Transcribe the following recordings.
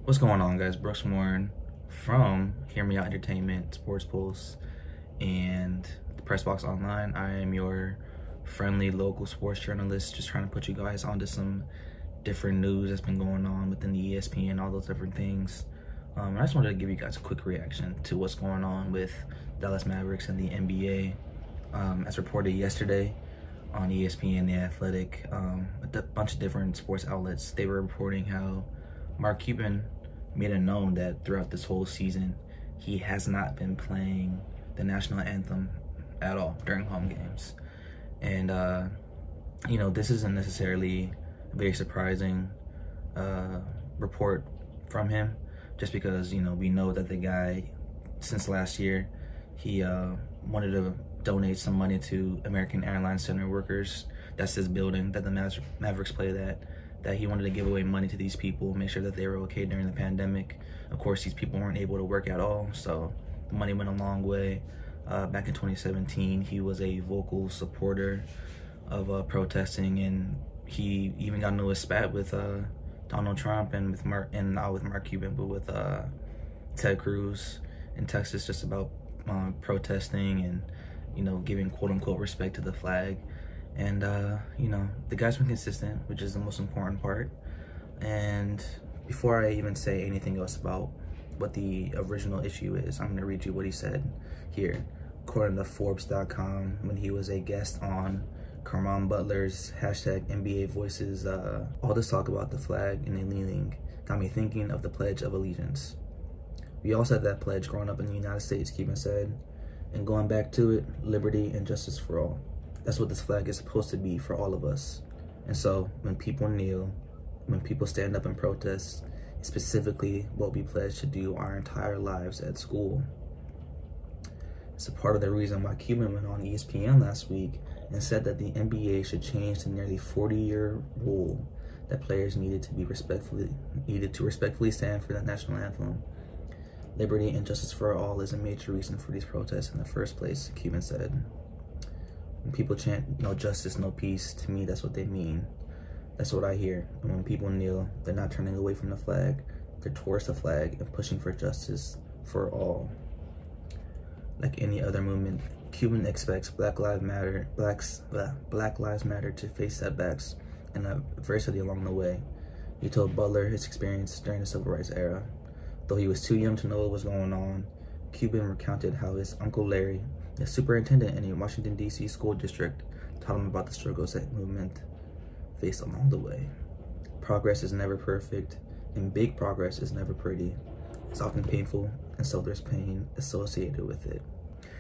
What's going on, guys? Brooks Warren from Hear Me Out Entertainment, Sports Pulse, and the Press Box Online. I am your friendly local sports journalist, just trying to put you guys onto some different news that's been going on within the ESPN, all those different things. I just wanted to give you guys a quick reaction to what's going on with Dallas Mavericks and the NBA. As reported yesterday on ESPN, The Athletic, a bunch of different sports outlets, they were reporting how Mark Cuban made it known that throughout this whole season, he has not been playing the national anthem at all during home games. And, this isn't necessarily a very surprising report from him, just because, we know that the guy, since last year, he wanted to donate some money to American Airlines Center workers. That's his building that the Mavericks play that he wanted to give away money to these people, make sure that they were okay during the pandemic. Of course, these people weren't able to work at all, so the money went a long way. Back in 2017, he was a vocal supporter of protesting, and he even got into a spat with Donald Trump and not with Mark Cuban, but with Ted Cruz in Texas, just about protesting and giving quote-unquote respect to the flag. And the guy's been consistent, which is the most important part. And before I even say anything else about what the original issue is, I'm going to read you what he said here. According to Forbes.com, when he was a guest on Caron Butler's hashtag NBA Voices, all this talk about the flag and the kneeling got me thinking of the Pledge of Allegiance. We all said that pledge growing up in the United States, Cuban said, and going back to it, liberty and justice for all. That's what this flag is supposed to be for all of us. And so when people kneel, when people stand up and protest, it's specifically what we pledge to do our entire lives at school. It's a part of the reason why Cuban went on ESPN last week and said that the NBA should change the nearly 40-year rule that players needed to respectfully stand for the national anthem. Liberty and justice for all is a major reason for these protests in the first place, Cuban said. When people chant no justice, no peace, to me that's what they mean. That's what I hear. And when people kneel, they're not turning away from the flag, they're towards the flag and pushing for justice for all. Like any other movement, Cuban expects Black Lives Matter to face setbacks and adversity along the way. He told Butler his experience during the Civil Rights era. Though he was too young to know what was going on, Cuban recounted how his Uncle Larry, the superintendent in a Washington, D.C. school district, taught him about the struggles that movement faced along the way. Progress is never perfect, and big progress is never pretty. It's often painful, and so there's pain associated with it.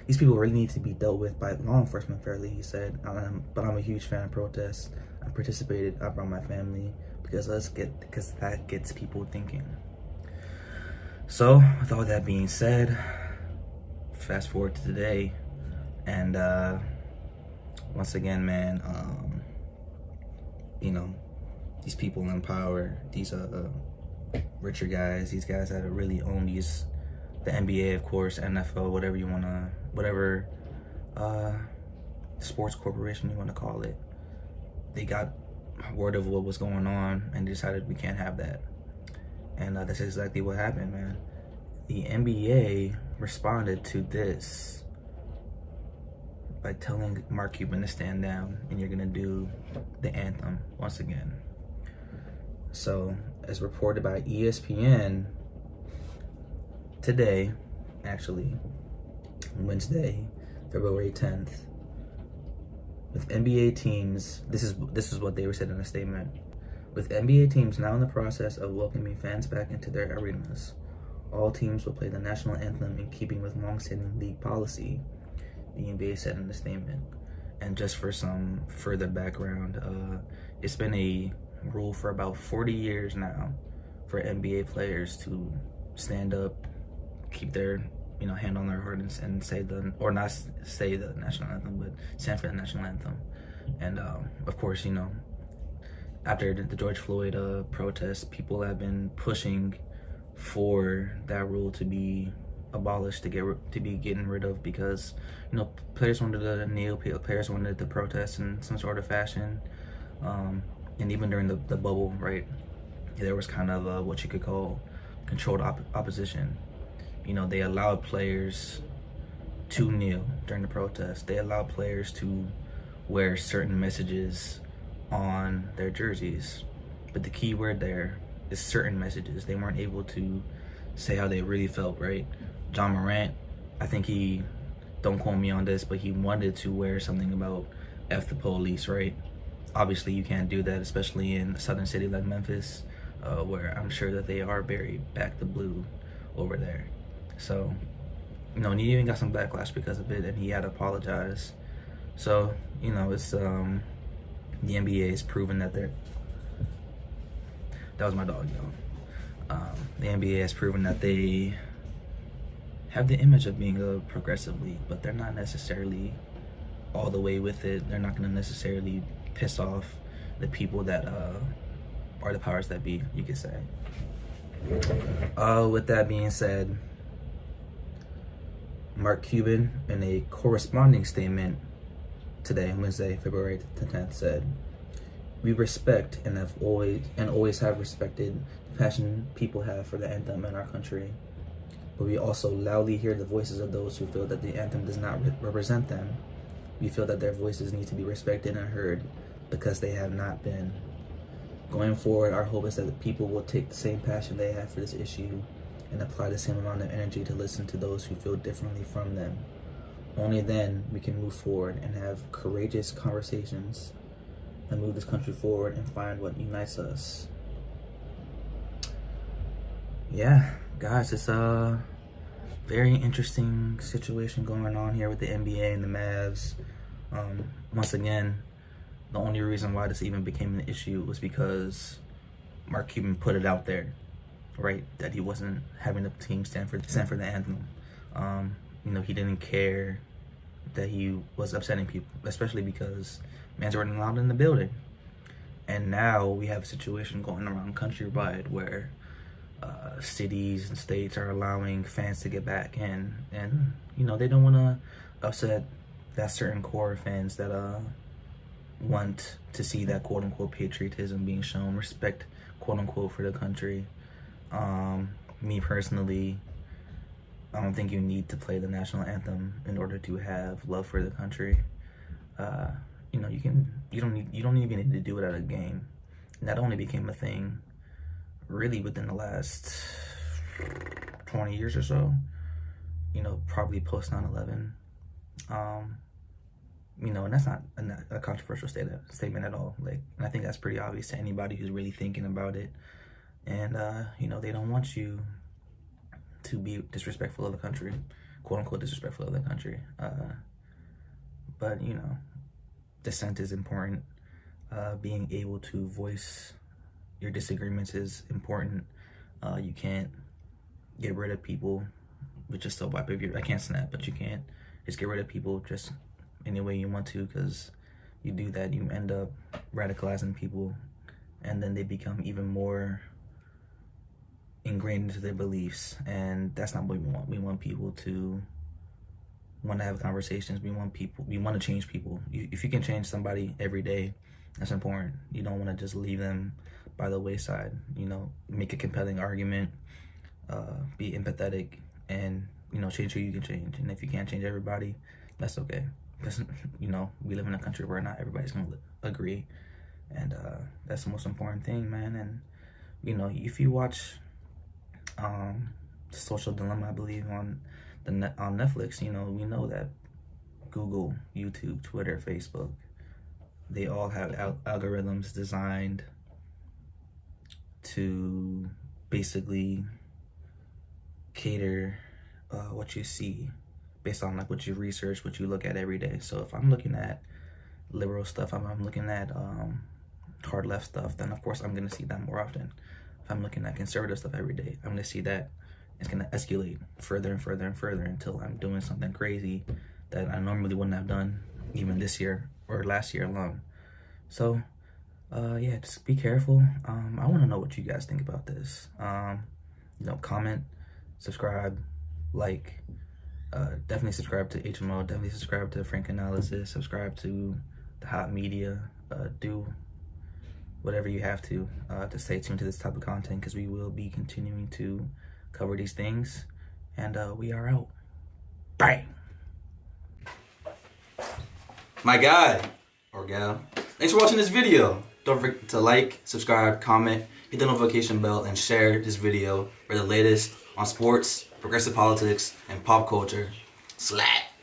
These people really need to be dealt with by law enforcement fairly, he said, but I'm a huge fan of protests. I participated, I brought my family, because that gets people thinking. So, with all that being said, fast forward to today, and once again, man, these people in power, these richer guys, these guys that really own the NBA, of course, NFL, whatever sports corporation you want to call it, they got word of what was going on and decided we can't have that. And that's exactly what happened, man. The NBA responded to this by telling Mark Cuban to stand down and you're gonna do the anthem once again. So, as reported by ESPN today, actually, Wednesday, February 10th, with NBA teams, this is what they were said in a statement. With NBA teams now in the process of welcoming fans back into their arenas, all teams will play the national anthem in keeping with long-standing league policy, the NBA said in the statement. And just for some further background, it's been a rule for about 40 years now for NBA players to stand up, keep their hand on their heart and say not say the national anthem, but stand for the national anthem. And of course, after the George Floyd protests, people have been pushing for that rule to be abolished, to be getting rid of, because players wanted to kneel, players wanted to protest in some sort of fashion, and even during the bubble, right, there was kind of what you could call controlled opposition. You know, they allowed players to kneel during the protest. They allowed players to wear certain messages on their jerseys. But the key word there is certain messages. They weren't able to say how they really felt, right? John Morant, I think he, don't quote me on this, but he wanted to wear something about F the police, right? Obviously, you can't do that, especially in a southern city like Memphis, where I'm sure that they are very back to blue over there. So, you know, and he even got some backlash because of it, and he had to apologize. So, you know, it's the NBA is proven that they're. That was my dog, y'all. The NBA has proven that they have the image of being a progressive league, but they're not necessarily all the way with it. They're not going to necessarily piss off the people that are the powers that be, you could say. With that being said, Mark Cuban, in a corresponding statement today, Wednesday, February 10th, said, "We respect and always have respected the passion people have for the anthem in our country. But we also loudly hear the voices of those who feel that the anthem does not represent them. We feel that their voices need to be respected and heard because they have not been. Going forward, our hope is that the people will take the same passion they have for this issue and apply the same amount of energy to listen to those who feel differently from them. Only then we can move forward and have courageous conversations and move this country forward and find what unites us." Yeah, guys, it's a very interesting situation going on here with the NBA and the Mavs. Once again, the only reason why this even became an issue was because Mark Cuban put it out there, right? That he wasn't having the team stand for the anthem. You know, he didn't care that he was upsetting people, especially because fans weren't allowed in the building. And now we have a situation going around countrywide where cities and states are allowing fans to get back in, and you know, they don't want to upset that certain core of fans that want to see that quote-unquote patriotism being shown, respect quote-unquote for the country. Me personally, I don't think you need to play the national anthem in order to have love for the country. You know, you don't even need to do it at a game. And that only became a thing really within the last 20 years or so, you know, probably post 9/11. You know, and that's not a controversial statement at all. Like, and I think that's pretty obvious to anybody who's really thinking about it. And, you know, they don't want you to be disrespectful of the country, quote unquote disrespectful of the country. But, you know, dissent is important. Being able to voice your disagreements is important. You can't get rid of people with just a wipe of your, I can't snap, but you can't just get rid of people just any way you want to, because you do that, you end up radicalizing people, and then they become even more ingrained into their beliefs, and that's not what we want. We want people to want to have conversations. We want to change people. If you can change somebody every day, that's important. You don't want to just leave them by the wayside. You know, make a compelling argument, be empathetic, and, you know, change who you can change. And if you can't change everybody, that's okay. Because, you know, we live in a country where not everybody's going to agree. And that's the most important thing, man. And, you know, if you watch Social Dilemma, I believe, on Netflix, you know, we know that Google, YouTube, Twitter, Facebook, they all have algorithms designed to basically cater what you see based on like what you research, what you look at every day. So if I'm looking at liberal stuff, I'm looking at hard left stuff, then of course I'm gonna see that more often. If I'm looking at conservative stuff every day, I'm gonna see that it's gonna escalate further and further and further until I'm doing something crazy that I normally wouldn't have done even this year or last year alone. So yeah, just be careful. I want to know what you guys think about this. You know, comment, subscribe, like, definitely subscribe to HMO, definitely subscribe to Frank Analysis, subscribe to the Hot Media. Do whatever you have to stay tuned to this type of content, because we will be continuing to cover these things. And we are out. Bang! My guy or gal, thanks for watching this video. Don't forget to like, subscribe, comment, hit the notification bell, and share this video for the latest on sports, progressive politics, and pop culture. Slap!